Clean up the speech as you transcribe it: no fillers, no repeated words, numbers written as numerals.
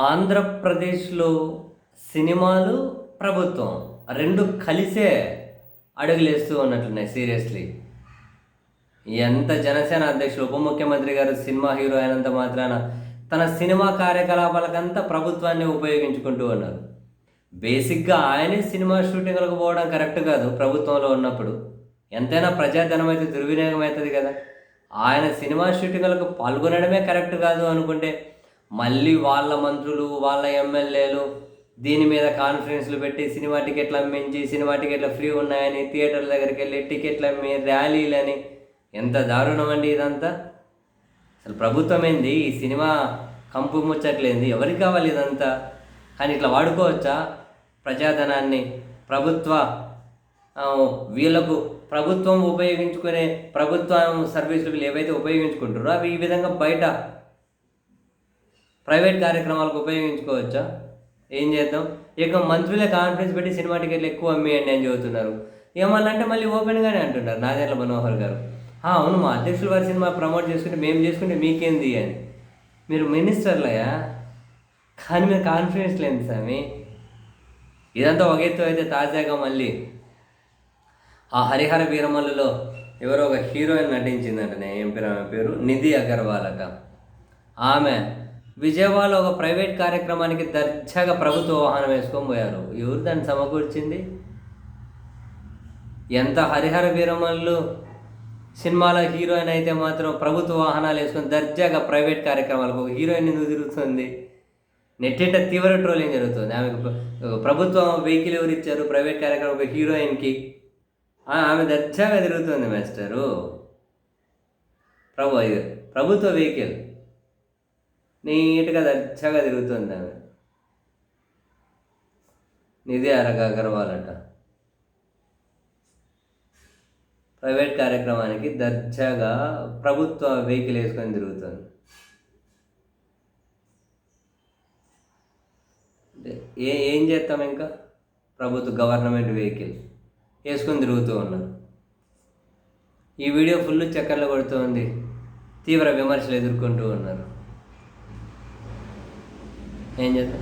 ఆంధ్రప్రదేశ్‌లో సినిమాలు, ప్రభుత్వం 2 కలిసే అడుగులేస్తూ ఉన్నట్లున్నాయి సీరియస్‌లీ. ఎంత జనసేన అధ్యక్షులు, ఉప ముఖ్యమంత్రి గారు సినిమా హీరో అయినంత మాత్రాన తన సినిమా కార్యకలాపాలకంతా ప్రభుత్వాన్ని ఉపయోగించుకుంటూ ఉన్నారు. బేసిక్‌గా ఆయనే సినిమా షూటింగ్‌లకు పోవడం కరెక్ట్ కాదు ప్రభుత్వంలో ఉన్నప్పుడు. ఎంతైనా ప్రజాధనం అయితే దుర్వినియోగం అయితది కదా! ఆయన సినిమా షూటింగ్‌లకు పాల్గొనడమే కరెక్ట్ కాదు అనుకుంటే, మళ్ళీ వాళ్ళ మంత్రులు, వాళ్ళ ఎమ్మెల్యేలు దీని మీద కాన్ఫరెన్స్‌లు పెట్టి, సినిమా టికెట్లు అమ్మించి, సినిమా టికెట్లు ఫ్రీ ఉన్నాయని, థియేటర్ల దగ్గరికెళ్ళి టికెట్లు అమ్మి, ర్యాలీలని, ఎంత దారుణమండి ఇదంతా! అసలు ప్రభుత్వం ఏంది? ఈ సినిమా కంపు ముచ్చట్లేంది? ఎవరికి కావాలి ఇదంతా? కానీ ఇట్లా వాడుకోవచ్చా ప్రజాధనాన్ని? ప్రభుత్వ వీళ్ళకు ప్రభుత్వం ఉపయోగించుకునే ప్రభుత్వం సర్వీసులు వీళ్ళు ఏవైతే ఉపయోగించుకుంటారో అవి ఈ విధంగా బయట ప్రైవేట్ కార్యక్రమాలకు ఉపయోగించుకోవచ్చా? ఏం చేద్దాం? ఇక మంత్రులే కాన్ఫరెన్స్ పెట్టి సినిమా టికెట్లు ఎక్కువ అమ్మేయండి అని చెబుతున్నారు. ఏమన్నంటే మళ్ళీ ఓపెన్‌గానే అంటున్నారు నాదెండ్ల మనోహర్ గారు. అవును, మా అధ్యక్షుల వారి సినిమా ప్రమోట్ చేసుకుంటే మేము చేసుకుంటే మీకేంది అని. మీరు మినిస్టర్లయా? కానీ మీరు కాన్ఫరెన్స్‌లు ఏంది స్వామి? ఇదంతా ఒక ఎత్తు అయితే, తాజాగా మళ్ళీ ఆ 'హరిహర వీరమల్లు'లో ఎవరో ఒక హీరోయిన్ నటించిందంటనే. ఏం పేరు ఆమె పేరు? నిధి అగర్వాల్ అట. ఆమె విజయవాడలో ఒక ప్రైవేట్ కార్యక్రమానికి దర్జాగా ప్రభుత్వ వాహనం వేసుకొని పోయారు. ఎవరు దాన్ని సమకూర్చింది? ఎంత 'హరిహర వీరమల్లు' సినిమాలో హీరోయిన్ అయితే మాత్రం ప్రభుత్వ వాహనాలు వేసుకొని దర్జాగా ప్రైవేట్ కార్యక్రమాలకు ఒక హీరోయిన్ ఎందుకు తిరుగుతుంది? నెట్టింట తీవ్ర ట్రోలింగ్ జరుగుతుంది. ఆమెకు ప్రభుత్వం వెహికల్ ఎవరు ఇచ్చారు ప్రైవేట్ కార్యక్రమం ఒక హీరోయిన్కి? ఆమె దర్జాగా తిరుగుతుంది మాస్టరు. ప్రభుత్వ వెహికల్ నీట్గా దర్జాగా తిరుగుతుంది ఆమె. నిధి అగర్వాల్ అట. ప్రైవేట్ కార్యక్రమానికి దర్జాగా ప్రభుత్వ వెహికల్ వేసుకొని తిరుగుతుంది. ఏం చేస్తాం ఇంకా? గవర్నమెంట్ వెహికల్ వేసుకొని తిరుగుతూ ఉన్నారు. ఈ వీడియో ఫుల్ చక్కర్లు కొడుతూ ఉంది. తీవ్ర విమర్శలు ఎదుర్కొంటూ ఉన్నారు. ఏం చేద్దాం?